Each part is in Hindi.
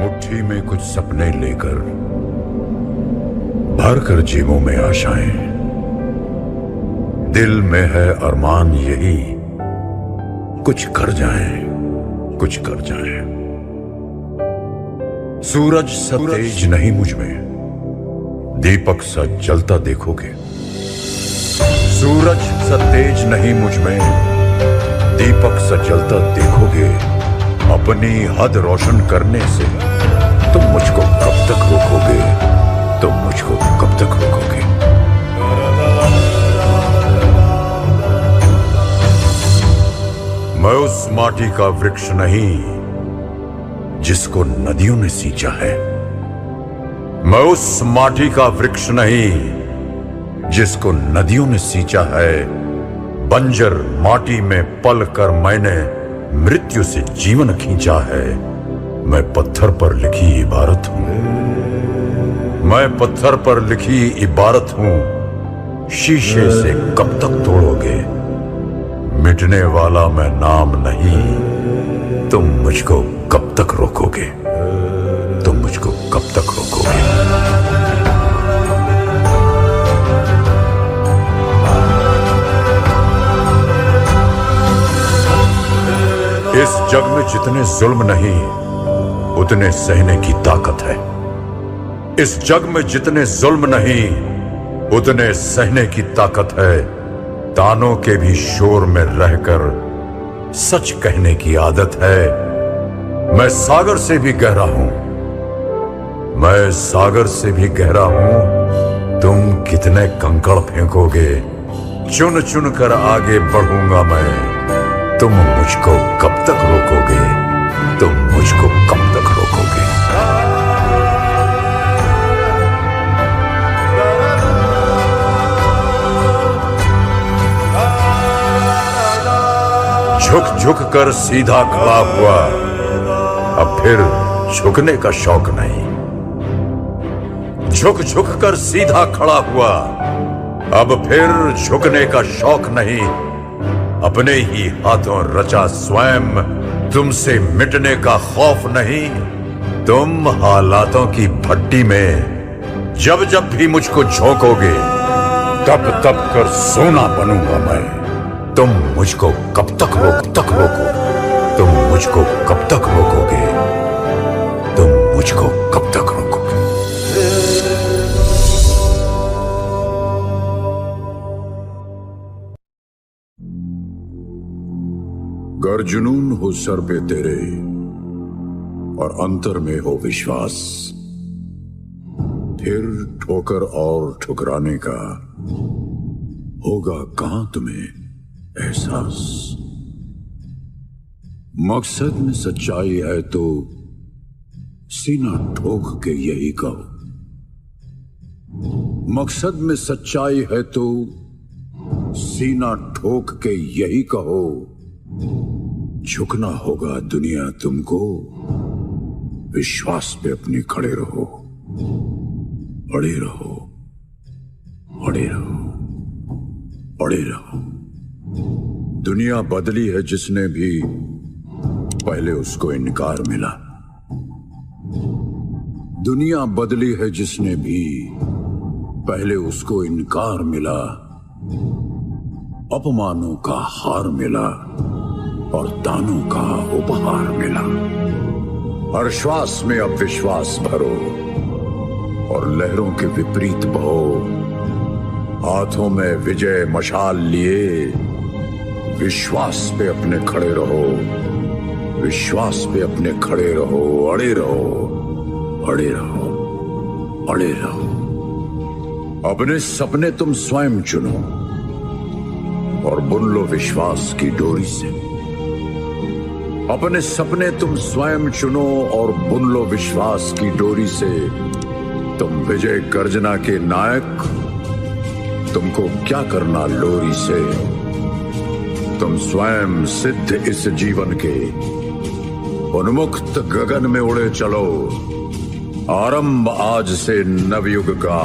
मुट्ठी में कुछ सपने लेकर भर कर जेबों में आशाएं, दिल में है अरमान यही कुछ कर जाएं, कुछ कर जाएं। सूरज सा तेज नहीं मुझ में, दीपक सा जलता देखोगे। सूरज सा तेज नहीं मुझ में, दीपक सा जलता देखोगे। अपनी हद रोशन करने से तुम मुझको कब तक रोकोगे, तुम मुझको कब तक रोकोगे। मैं उस माटी का वृक्ष नहीं जिसको नदियों ने सींचा है। मैं उस माटी का वृक्ष नहीं जिसको नदियों ने सींचा है। बंजर माटी में पल कर मैंने मृत्यु से जीवन खींचा है। मैं पत्थर पर लिखी इबारत हूं, मैं पत्थर पर लिखी इबारत हूं। शीशे से कब तक तोड़ोगे, मिटने वाला मैं नाम नहीं। तुम मुझको कब तक रोकोगे, तुम मुझको कब तक रोकोगे। इस जग में जितने जुल्म नहीं उतने सहने की ताकत है। इस जग में जितने जुल्म नहीं उतने सहने की ताकत है। तानों के भी शोर में रहकर सच कहने की आदत है। मैं सागर से भी गहरा हूं, मैं सागर से भी गहरा हूं। तुम कितने कंकड़ फेंकोगे, चुन चुन कर आगे बढ़ूंगा मैं। तुम मुझको कब तक रोकोगे, तुम मुझको कब तक रोकोगे। झुक झुक कर सीधा खड़ा हुआ, अब फिर झुकने का शौक नहीं। झुक झुक कर सीधा खड़ा हुआ, अब फिर झुकने का शौक नहीं। अपने ही हाथों रचा स्वयं, तुमसे मिटने का खौफ नहीं। तुम हालातों की भट्टी में जब जब भी मुझको झोंकोगे, तब तब कर सोना बनूंगा मैं। तुम मुझको कब तक रोकोगे, तुम मुझको कब तक रोकोगे, तुम मुझको कब तक रोकोगे। गर जुनून हो सर पे तेरे और अंतर में हो विश्वास, फिर ठोकर और ठुकराने का होगा कहां तुम्हें एहसास। मकसद में सच्चाई है तो सीना ठोक के यही कहो। मकसद में सच्चाई है तो सीना ठोक के यही कहो। झुकना होगा दुनिया तुमको, विश्वास पे अपने खड़े रहो। अड़े रहो, अड़े रहो, अड़े रहो। दुनिया बदली है जिसने भी पहले उसको इनकार मिला। दुनिया बदली है जिसने भी पहले उसको इनकार मिला। अपमानों का हार मिला और दानों का उपहार मिला। हर श्वास में अब विश्वास भरो और लहरों के विपरीत बहो। हाथों में विजय मशाल लिए विश्वास पे अपने खड़े रहो। विश्वास पे अपने खड़े रहो। अड़े रहो, अड़े रहो, अड़े रहो। अपने सपने तुम स्वयं चुनो और बुन लो विश्वास की डोरी से। अपने सपने तुम स्वयं चुनो और बुन लो विश्वास की डोरी से। तुम विजय गर्जना के नायक, तुमको क्या करना लोरी से। तुम स्वयं सिद्ध इस जीवन के, उन्मुक्त गगन में उड़े चलो। आरंभ आज से नवयुग का,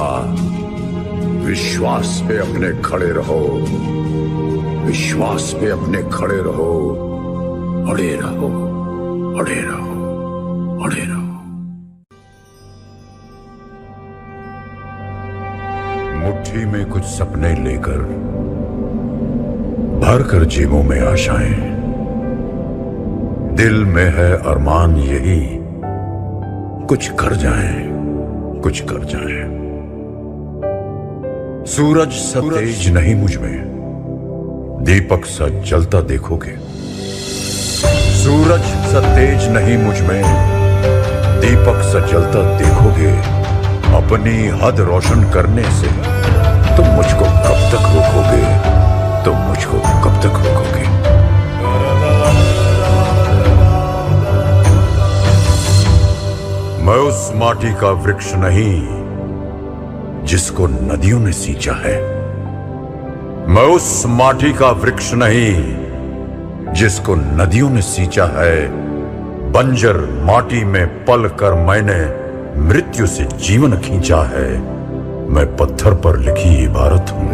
विश्वास पे अपने खड़े रहो। विश्वास पे अपने खड़े रहो। अड़े रहो, अड़े रहो, अड़े रहो। मुट्ठी में कुछ सपने लेकर भर कर जेबों में आशाएं, दिल में है अरमान यही कुछ कर जाएं, कुछ कर जाएं। सूरज सा तेज नहीं मुझ में, दीपक सा जलता देखोगे। सूरज सा तेज नहीं मुझ में, दीपक सा जलता देखोगे। अपनी हद रोशन करने से तुम मुझको कब तक रोकोगे, तुम मुझको कब तक रोकोगे। मैं उस माटी का वृक्ष नहीं जिसको नदियों ने सींचा है। मैं उस माटी का वृक्ष नहीं जिसको नदियों ने सींचा है। बंजर माटी में पल कर मैंने मृत्यु से जीवन खींचा है। मैं पत्थर पर लिखी इबारत हूं,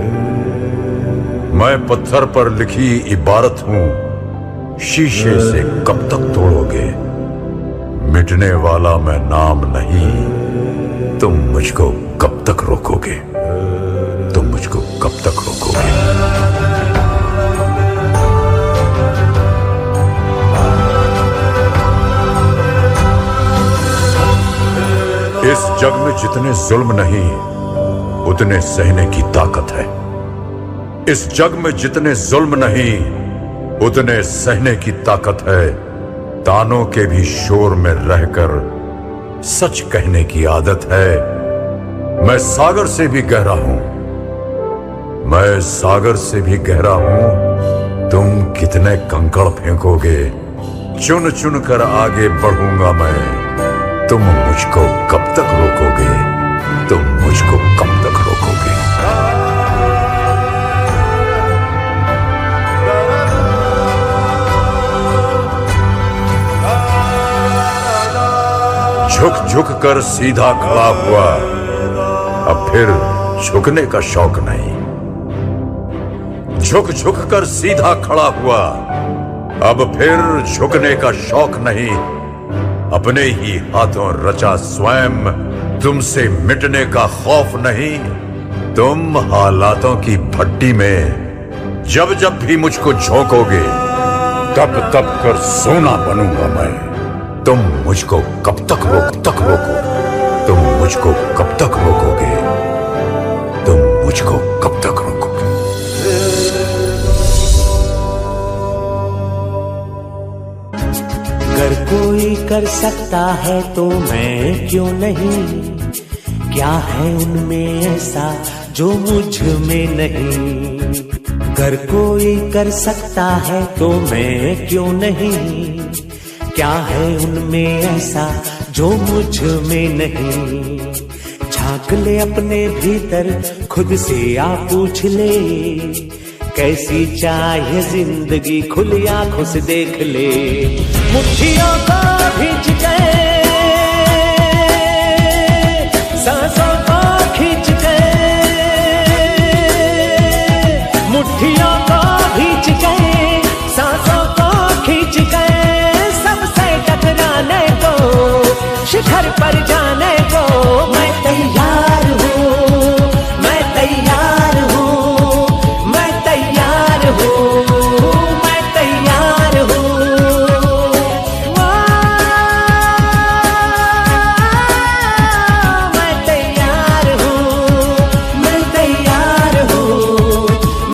मैं पत्थर पर लिखी इबारत हूं। शीशे से कब तक तोड़ोगे, मिटने वाला मैं नाम नहीं। तुम मुझको कब तक रोकोगे, तुम मुझको कब तक रोकोगे। इस जग में जितने जुल्म नहीं उतने सहने की ताकत है। इस जग में जितने जुल्म नहीं उतने सहने की ताकत है। तानों के भी शोर में रहकर सच कहने की आदत है। मैं सागर से भी गहरा हूं, मैं सागर से भी गहरा हूं। तुम कितने कंकड़ फेंकोगे, चुन चुन कर आगे बढ़ूंगा मैं। तुम मुझको कब तक रोकोगे, तुम मुझको कब तक रोकोगे। झुक झुक कर सीधा खड़ा हुआ, अब फिर झुकने का शौक नहीं। झुक झुक कर सीधा खड़ा हुआ, अब फिर झुकने का शौक नहीं। अपने ही हाथों रचा स्वयं, तुमसे मिटने का खौफ नहीं। तुम हालातों की भट्टी में जब जब भी मुझको झोंकोगे, तब तब कर सोना बनूंगा मैं। तुम मुझको कब तक रोको, तुम मुझको कब तक रोकोगे, तुम मुझको कब तक रोकोगे। अगर कोई कर सकता है तो मैं क्यों नहीं। क्या है उनमें ऐसा जो मुझ में नहीं। अगर कोई कर सकता है तो मैं क्यों नहीं। क्या है उनमें ऐसा जो मुझ में नहीं। झांक ले अपने भीतर, खुद से आ पूछ ले। कैसी चाहे जिंदगी, खुली आंखों से देख ले। मुट्ठियों को भींच गए, सांसों को खींच गए। मुट्ठियों को भींच गए, सांसों को खींच गए। सबसे टकराने को शिखर पर जा